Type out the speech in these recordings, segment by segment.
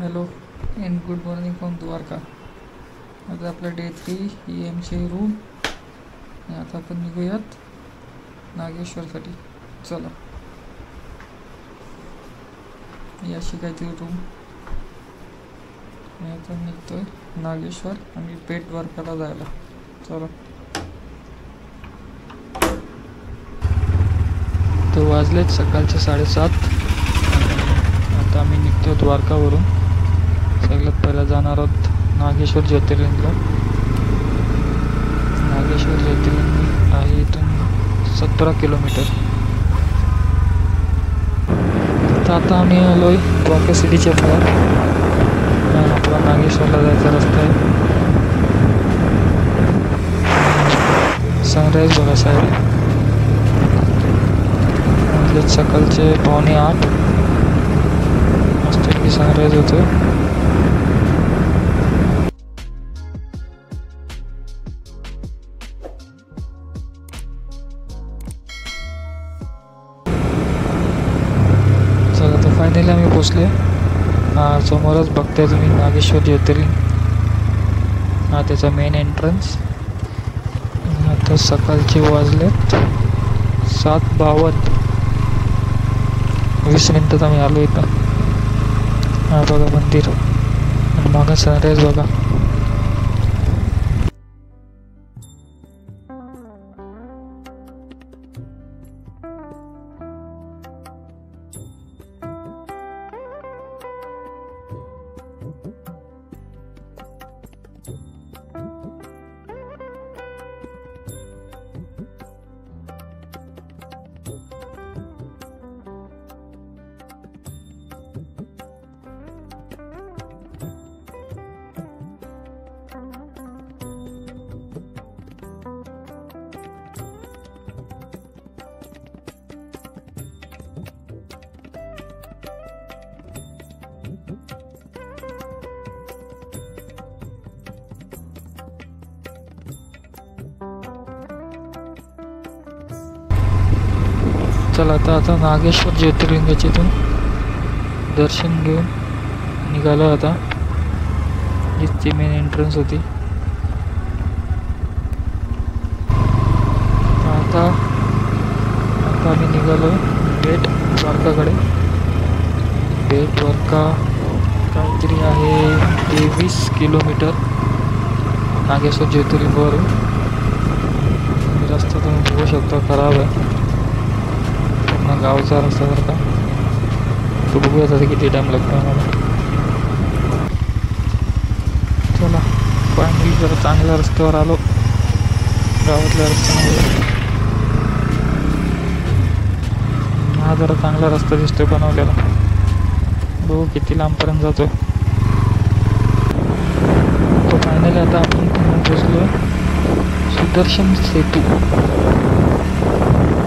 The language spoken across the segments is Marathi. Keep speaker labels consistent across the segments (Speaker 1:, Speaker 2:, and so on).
Speaker 1: Hello and good morning from Dwarka. आता आपलं डे 3 EMC रूम. आता आपण निघूयात नागेश्वरसाठी. चला, याशी काहीतरी रूम. मी आता निघतोय नागेश्वर आणि बेट द्वारकाला जायला. चला, तो वाजलेत सकाळचे 7:30. आता आम्ही निघतो द्वारकावरून. सगळ्यात पहिला जाणार आहोत नागेश्वर ज्योतिर्लिंगला. नागेश्वर ज्योतिर्लिंग आहे इथून 17 किलोमीटर. तर आता आम्ही आलो आहे द्वारका सिटीच्या बाहेर. आपला नागेश्वरला जायचा रस्ता आहे. सनराईज बघा साहेब. म्हणजे सकाळचे 7:45 मस्त सनराईज होतो. चला, तर फायनली आम्ही पोचले. समोरच बघताय तुम्ही नागेश्वर ज्योतिर्लिंग. हा त्याचा मेन एंट्रन्स. आता सकाळचे वाजलेत 7:52. 20 मिनिटात आम्ही आलो इथं. हा बघा मंदिर आणि मागं सनराईज बघा. चला, आता नागेश्वर ज्योतिर्लिंगाचे इथून दर्शन घेऊन निघालो. आता जिथची मेन एंट्रन्स होती. आता आम्ही निघालो बेट द्वारकाकडे. बेट द्वारका काहीतरी आहे 23 किलोमीटर नागेश्वर ज्योतिर्लिंगावरून. रस्ता तुम्ही बघू शकता, खराब आहे गावचा रस्ता जर का. तो बघूया आता किती टाइम लागतो आम्हाला. चला, फायनली जरा चांगल्या रस्त्यावर आलो. गावातल्या रस्त्यामध्ये हा जरा चांगला रस्ता दिसतोय बनवलेला. बघू किती लांबपर्यंत जातोय तो. फायनली आता आपण पोचलो सुदर्शन सेतू,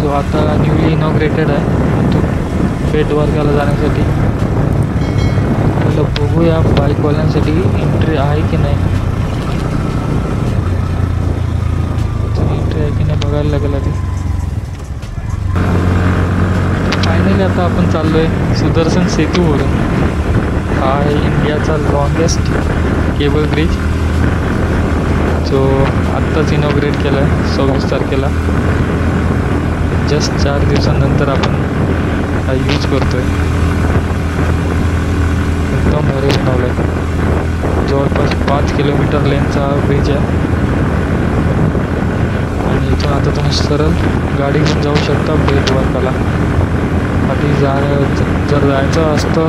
Speaker 1: जो आता न्यूली इनॉग्रेटेड आहे. तो बेट द्वारकाला जाण्यासाठी पहिलं बघूया बाईकवाल्यांसाठी एंट्री आहे की नाही. एंट्री आहे की नाही बघायला लागेल आधी. फायनली आता आपण चाललो आहे सुदर्शन सेतूवरून. हा आहे इंडियाचा लॉंगेस्ट केबल ब्रिज, जो आत्ताच इनॉग्रेट केला आहे 26 तारखेला. जस्ट 4 दिवसानंतर आपण हा यूज करतोय. एकदम भारी बनवलं आहे. जवळपास 5 किलोमीटर लेनचा ब्रिज आहे. आणि इथून आता तुम्ही सरळ गाडी घेऊन जाऊ शकता बेट द्वारकाला. आधी जर जायचं असतं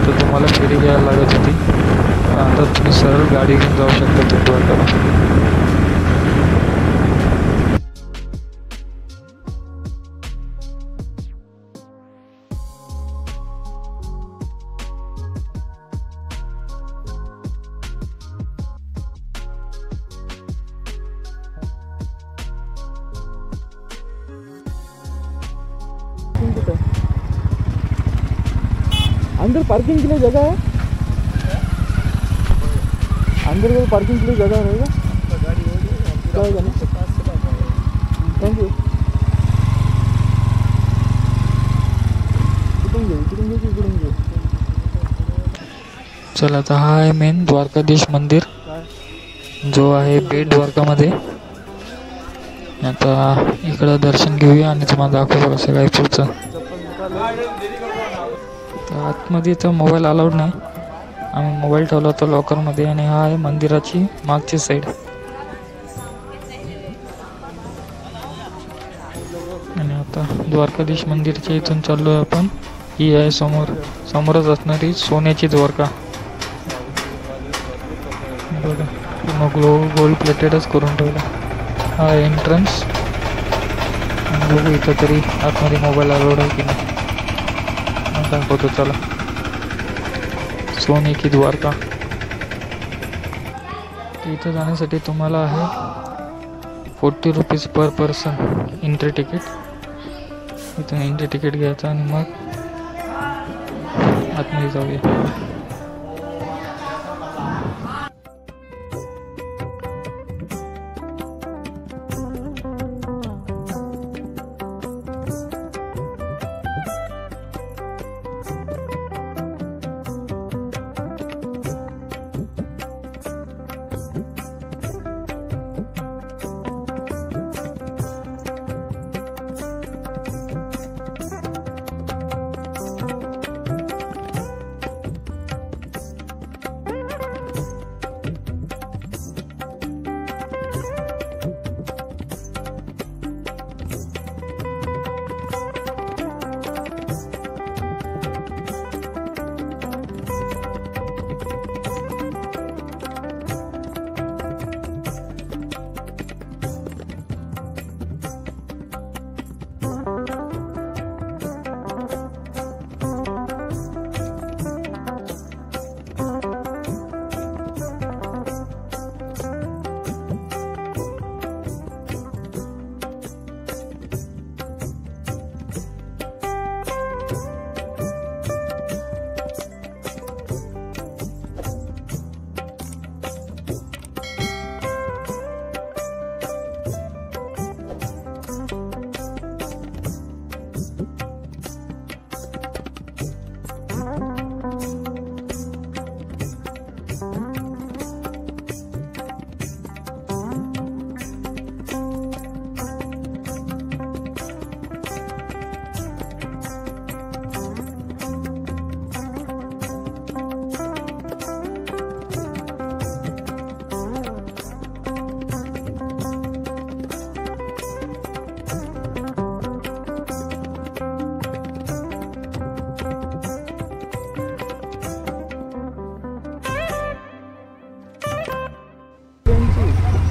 Speaker 1: तर तुम्हाला फेरी घ्यायला लागत होती. आता तुम्ही सरळ गाडी घेऊन जाऊ शकता बेट द्वारकाला. अंदर पार्किंग के लिए जगह है. अंदर को पार्किंग के लिए जगह रहेगा. Thank you. चला आता हा आहे मेन द्वारकाधीश मंदिर जो आहे बेट द्वारकामध्ये. आता इकडं दर्शन घेऊया आणि तुम्हाला दाखवू कसं काय पुढचं. तर आतमध्ये तर मोबाईल अलाउड नाही, आम्ही मोबाईल ठेवला होता लॉकरमध्ये. आणि हा आहे मंदिराची मागची साईड. आणि आता द्वारकाधीश मंदिरच्या इथून चाललो आहे आपण. ही आहे समोरच असणारी सोन्याची द्वारका बघा, पूर्ण गोल्ड प्लेटेडच करून ठेवला. हा एंट्रन्स. बघू इथं तरी आतमध्ये मोबाईल अलाउड आहे की नाही दाखवतो. चला, सोने की द्वारका. इथं जाण्यासाठी तुम्हाला आहे 40 rupees per person entry ticket. इथून एंट्री तिकीट घ्यायचं आणि मग आतमध्ये जाऊया.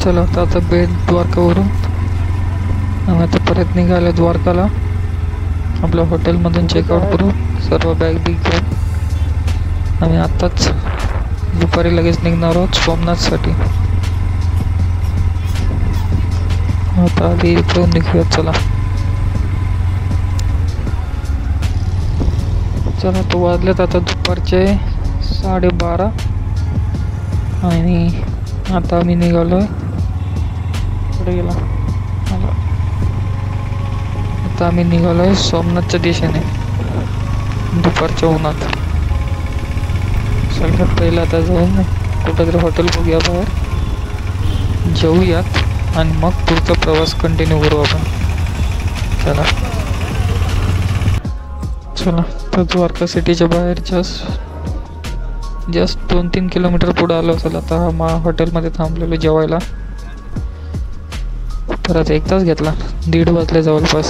Speaker 1: चला आता बेट द्वारकावरून आम्ही आता परत निघालो द्वारकाला. आपल्या हॉटेलमधून चेकआउट करू, सर्व बॅग बिग घेऊन आम्ही आत्ताच दुपारी लगेच निघणार आहोत सोमनाथसाठी. आता आधी इथून निघूयात. चला तो वाजलेत आता दुपारचे 12:30 आणि आता आम्ही निघालोय. पुढे गेला आता आम्ही निघालोय सोमनाथच्या दिशेने दुपारच्या उन्हात. सगळ्यात पहिलं आता जाऊन कुठंतरी हॉटेल बघूया, बाहेर जेवूयात आणि मग पुढचा प्रवास कंटिन्यू करू आपण. चला तर द्वारका सिटीच्या बाहेर जस्ट 2-3 किलोमीटर पुढे आलो असेल. आता हा हॉटेलमध्ये थांबलेलो जेवायला. परत 1 तास घेतला, 1:30 वाजले जवळपास.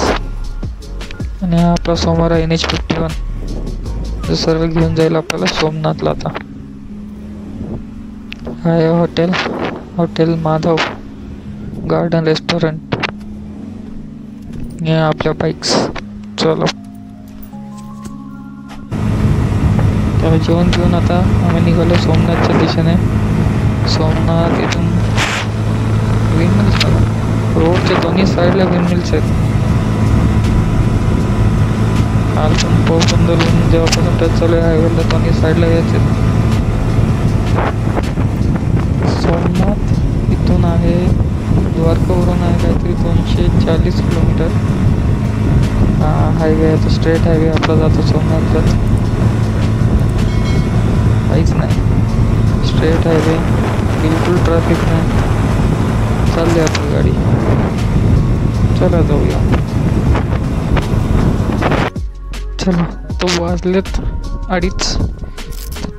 Speaker 1: आणि हा आपला समोर आहे NH-51 सर्व घेऊन जाईल आपल्याला सोमनाथला. आता हा आहे हॉटेल माधव गार्डन रेस्टॉरंट. या आपल्या बाईक्स. चलो तर जेवण घेऊन आता आम्ही निघालो सोमनाथच्या दिशेने. सोमनाथ इथून विंडमिल्स बघा, रोडच्या दोन्ही साईडला विंडमिल्स आहेत. काल पण पोरबंदरहून जेव्हापासून टच चालू आहे हायवेला दोन्ही साईडला यायचे. सोमनाथ इथून आहे, द्वारकावरून आहे काहीतरी 240 किलोमीटर. हा हायवे आहे, तो स्ट्रेट हायवे आपला जातो सोमनाथला. काहीच नाही. स्ट्रेट हायवे, बिलकुल ट्रॅफिक नाही. चालली आपली गाडी. चला जाऊया. चला तो वाजलेत 2:30.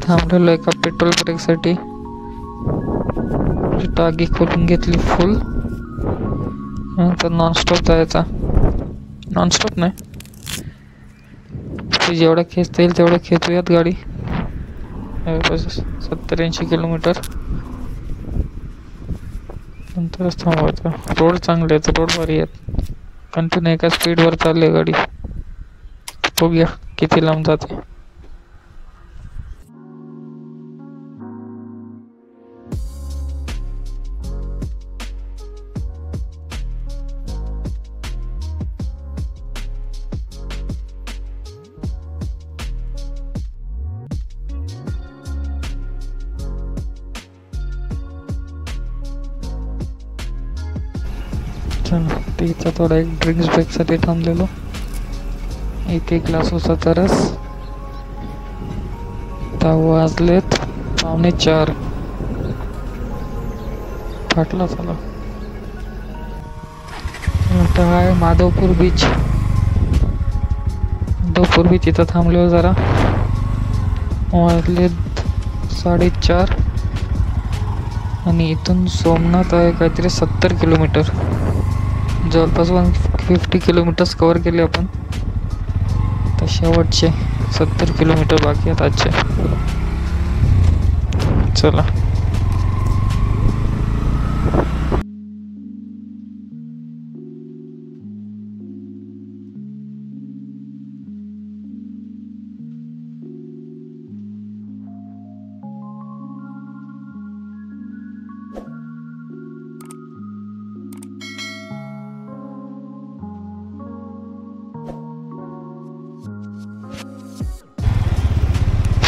Speaker 1: थांबलेलो एका पेट्रोल ब्रेकसाठी. टाकी खोलून घेतली फुल. नंतर नॉनस्टॉप जायचा. नॉनस्टॉप नाही, जेवढा खेचता येईल तेवढं खेचूयात गाडी. 70-80 किलोमीटर नंतरच थांबवायचं. रोड चांगले आहेत, रोड भारी आहेत. कंटिन्यू एका स्पीडवर चालली आहे गाडी. बघूया किती लांब जाते. चला तिचा थोडा एक ड्रिंक्स ब्रेकसाठी थांबलेलो. एक ग्लास उसाचा रस. आता वाजलेत 3:45. फाटला. चला आता आहे माधवपूर बीच. इथं थांबलो जरा. वाजलेत 4:30 आणि इथून सोमनाथ आहे काहीतरी 70 किलोमीटर. जवळपास 150 किलोमीटर्स कवर केले आपण. तर शेवटचे 70 किलोमीटर बाकी आहेत आजचे. चला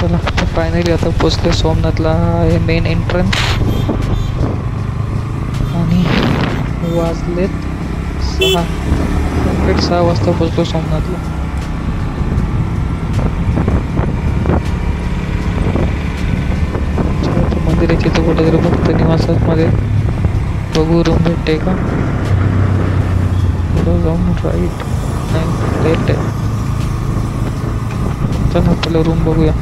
Speaker 1: चला तर फायनली आता पोचले सोमनाथला. हे मेन एंट्रन्स. आणि वाजलेत 6 वाजता पोचलो सोमनाथला. मंदिराची तो कुठेतरी भक्त निवासामध्ये बघू रूम भेटते का. पुढं जाऊन राईट नाही लेफ्ट आहे. चला आपलं रूम बघूया,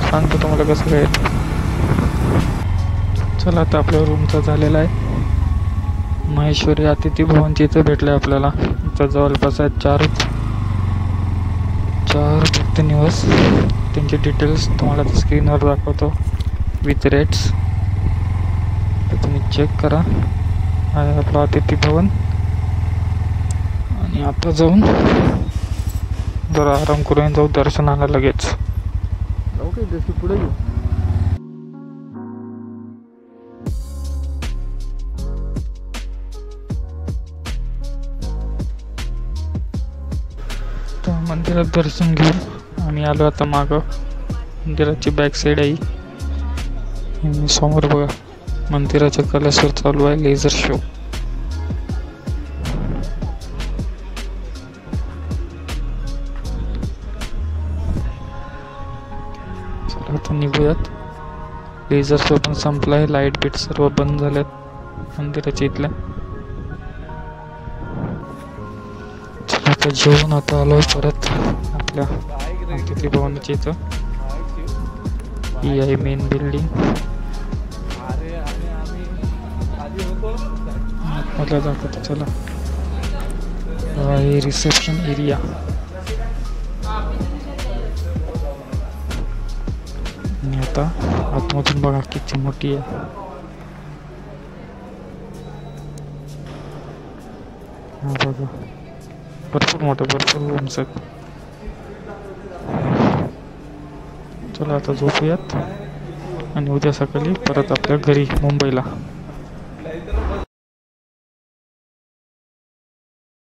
Speaker 1: सांगतो तुम्हाला कसं काय. चला आता आपल्या रूमचा झालेला आहे. महेश्वरी अतिथी भवनची इथं भेटलं आहे आपल्याला. इथं जवळपास आहेत 4 भक्त निवास. त्यांचे डिटेल्स तुम्हाला त्या स्क्रीनवर दाखवतो विथ रेट्स. तर तुम्ही चेक करा. आहे आपलं अतिथी भवन. आणि आता जाऊन जरा आराम करून जाऊ दर्शनाला लगेच. पुढे घेऊ. मंदिरात दर्शन घेऊन आम्ही आलो आता मागं. मंदिराची बॅक साईड आहे. समोर बघा मंदिराच्या कलशावर चालू आहे लेझर शो. आता निघूयात. लेझर शो पण संपला आहे. लाईट बीट सर्व बंद झाल्यात मंदिराच्या इथल्या. आता जेवण आता आलो परत आपल्या अतिथी भवनाच्या इथं. ही आहे मेन बिल्डिंग. मला दाखवतो चला. हे रिसेप्शन एरिया. आणि आता आतमधून बघा किती मोठी आहे. हा बघा भरपूर मोठं, भरपूर रूम्स आहेत. चला आता झोपूयात आणि उद्या सकाळी परत आपल्या घरी मुंबईला.